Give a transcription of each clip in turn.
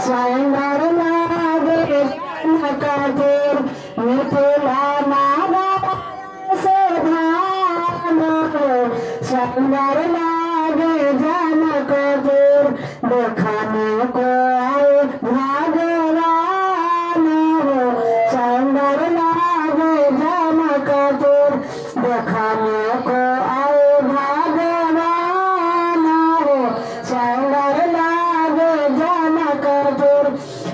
সুন্দর লাগে কাজের মিথিলা নাগা সোধানো সুন্দর লাগে জনকদের দেখানো কয় ভগবান সুন্দর লাগে জনকদের দেখানো কয় ভগবান সুন্দর লাগে জনকদের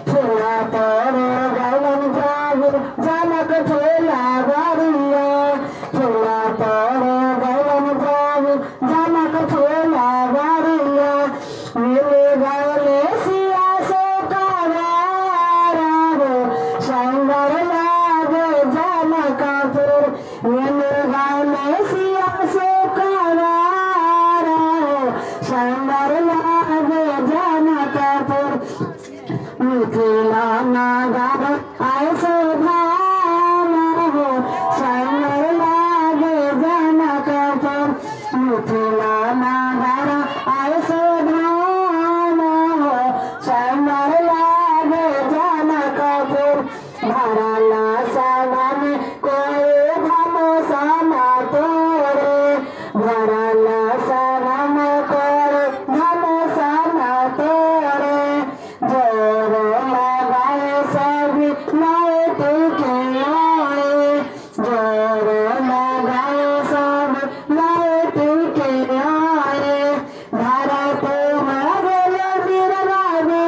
ফুলা তোর গলন প্রভু জনক ফুলা বাড়িয়া ফুলা তোর গলন প্রভু জনক ফুলা বাড়িয়া মিলে গলে সিয়াসে কারার সুন্দর লাগে জনকদের মিলে গলে সিয়াসে কারার সুন্দর লাগে জনকদের মিথিলা নাগর আয় শোভানো সুন্দর লাগে জনকদের মিথিলা নাগর আয় শোভানো সুন্দর লাগে জনকদের ভরালা সাগানে কোয়ে ধমসানা তোরে ভরালা সাগানে কোয়ে ধমসানা তোরে জোর লাগায় সবই নয় টিকে নয় জোর লাগায় সবই নয় টিকে নয় ভারতে মগল বীরবাবু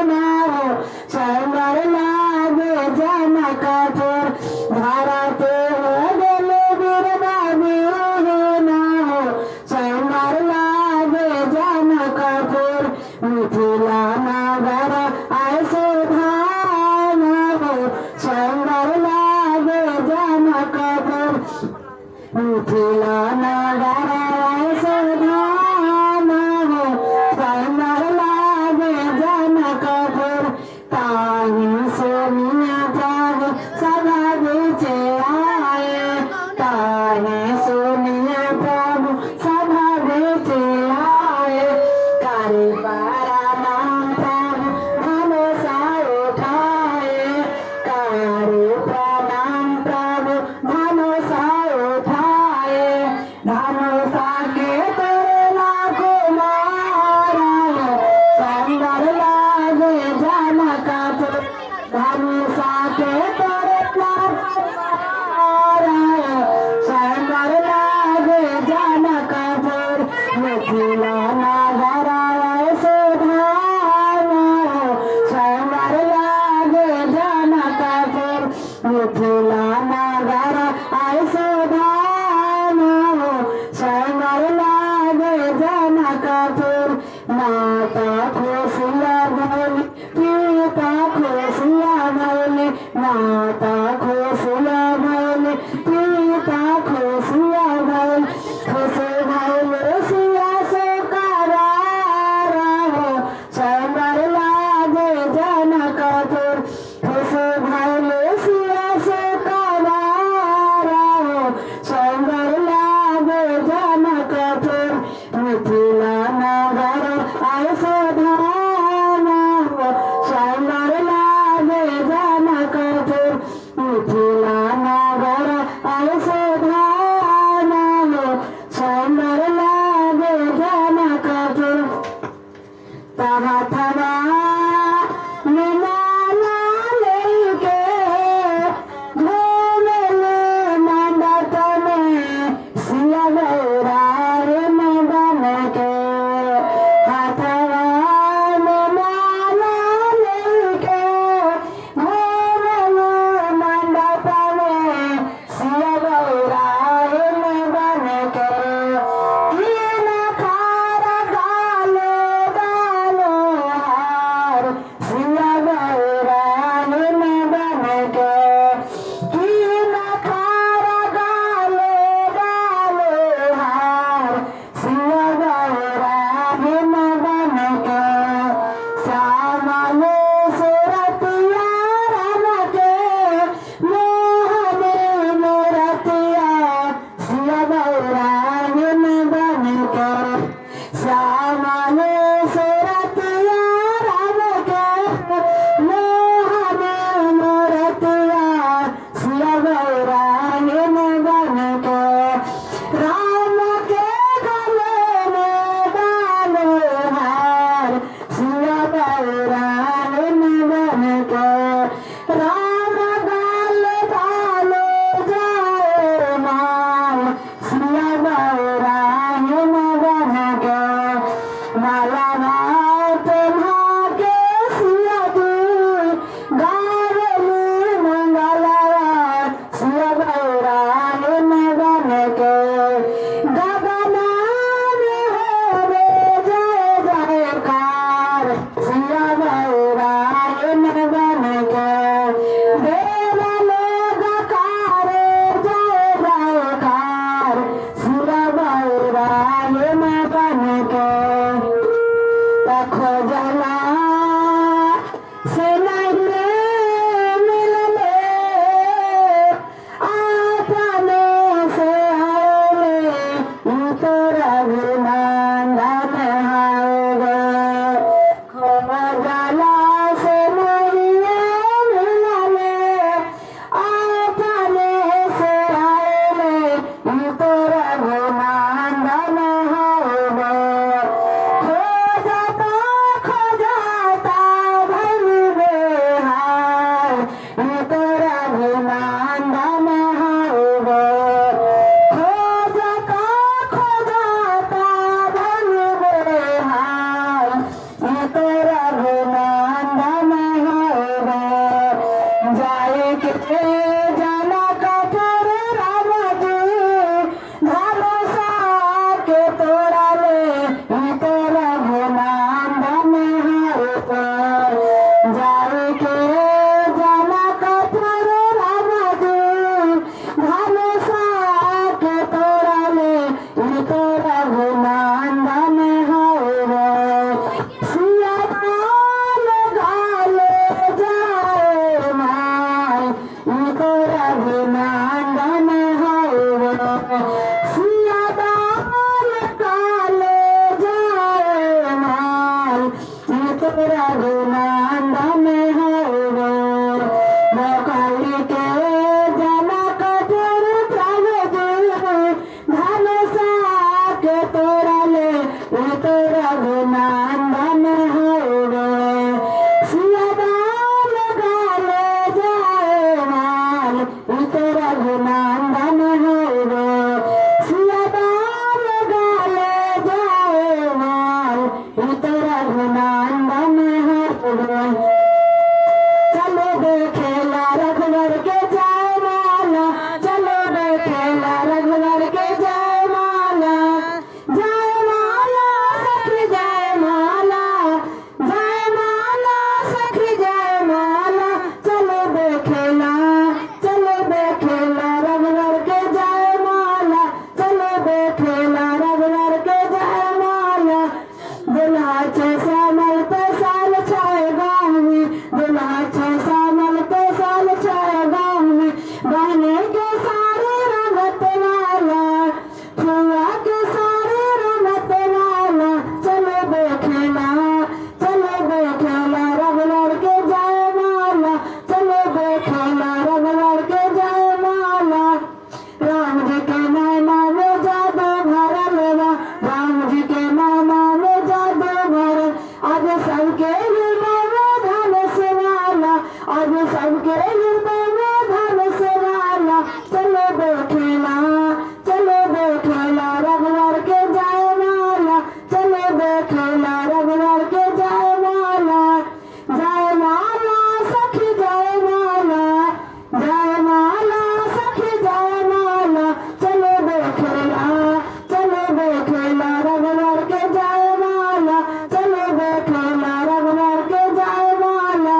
নাও সুন্দর লাগে জনকদের ভারতে মগল বীরবাবু নাও সুন্দর লাগে জনকদের মিথিলা নাগর আয় শোভানো সুন্দর লাগে জনকদের মিথিলা নাগর আয় শোভানো সুন্দর লাগে জনকদের তাহি শুনিয়া প্রভু সভা দিছে আয়ে তাহি শুনিয়া প্রভু সভা দিছে আয়ে কারে পারা নাম প্রভু ভরসা উঠায়ে কারে প্রণাম প্রভু ভরসা উঠায়ে ধনুষাকে তোরে লাখো মারায় সুন্দর লাগে জনকদের ধনুষাকে তোরে লাখো মারায় সুন্দর লাগে জনকদের মিথিলা নাগর আয় শোভানো সুন্দর লাগে জনকদের মিথিলা নাগর আয় শোভানো সুন্দর লাগে জনকদের মাতা খুশিয়া বলি পিতা খুশিয়া বলি মাতা খুশিয়া বলি পিতা খুশিয়া বলি খুশি ভাইলে সিয়াসে কারার সুন্দর লাগে জনকদের খুশি ভাইলে সিয়াসে কারার সুন্দর লাগে জনকদের মিথিলা নাগর আয় শোভানো সুন্দর লাগে জনকদের মিথিলা নাগর আয় শোভানো সুন্দর লাগে জনকদের তাহা থামা মিনালা লেকে ঘুমেলে মন্ডপমে সিয়া গৌরার মগনকে হাথা মিনালা লেকে ঘুমেলে মন্ডপমে সিয়া গৌরার মগনকে কিনা খারা গালে গালো जाला से नहीं रे मिलले आपने से आए तोरा गुनांदन हाओगे खोमा जाला से नहीं मिलले आपने से आए तोरा गुनांदन हाओगे खो जाता भर बेहाल तोरा गुनांदन हाओगे खो जाता भर बेहाल तोरा गुनांदन हाओगे जाए के जाना कठोर रामजी भरोसा के तोरा ले तोरा गुनांदन हाओगे जाए के जाना कठोर रामजी भरोसा के तोरा ले तोरा गुनांदन हाओगे सिया गाल गाले जाए माय तोरा गुनांदन हाओगे सिया गाल गाले जाए माय तोरा गुनांदन हाओगे बकरी के जना कठोर प्रागजी भरोसा के तोरा ले तोरा गुनांदन हाओगे सिया गाल गाले जाए माल तोरा गुनांदन हाओगे सिया गाल गाले जाए माल तोरा गुनांदन हाओगे चलो देखेला रघुवर के जाए माला चलो देखेला रघुवर के जाए माला सखी जाए माला सखी जाए माला चलो देखेला रघुवर के जाए माला चलो देखेला रघुवर के जाए माला दुल्हा छे सामल पे साल छाए गाँव में दुल्हा छे सामल पे साल छाए गाँव में बहने के सारे रंगत वाला फुआ के सारे रंगत वाला चलो देखेला रघुवर के जाए माला चलो देखेला रघुवर के जाए माला राम जी के नामा में जादू भरल बा राम जी के नामा में जादू भरल आज सबके हृदय में धन से वाला आज सबके हृदय में धन से वाला चलो देखेला रघुवर के जाए माला चलो देखेला रघुवर के जाए माला सखी जाए माला सखी जाए माला चलो देखेला रघुवर के जाए माला चलो देखेला रघुवर के जाए माला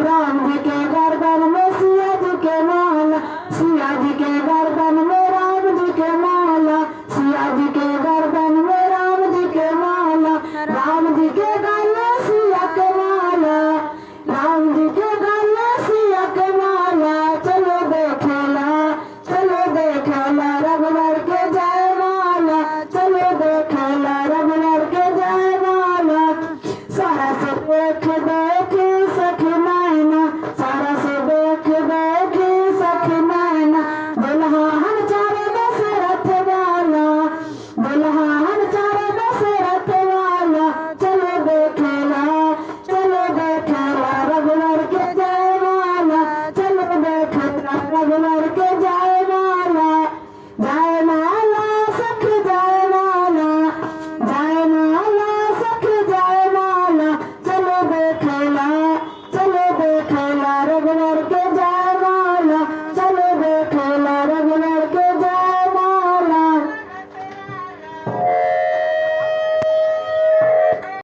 राम जी के गर्दन में सिया जी के माला सिया जी के गर्दन में राम जी के माला सिया जी के गर्दन में राम जी के माला राम जी के गले सिया के माला राम जी के गले सिया के माला चलो देखेला रघुवर के जाए माला चलो देखेला रघुवर के जाए माला सारा से देख सखी नैना सारा से देख सखी नैना दुल्हान चारे दशरथ वाला चलो देखेला रघुवर के जाए माला चलो देखेला रघुवर के जाए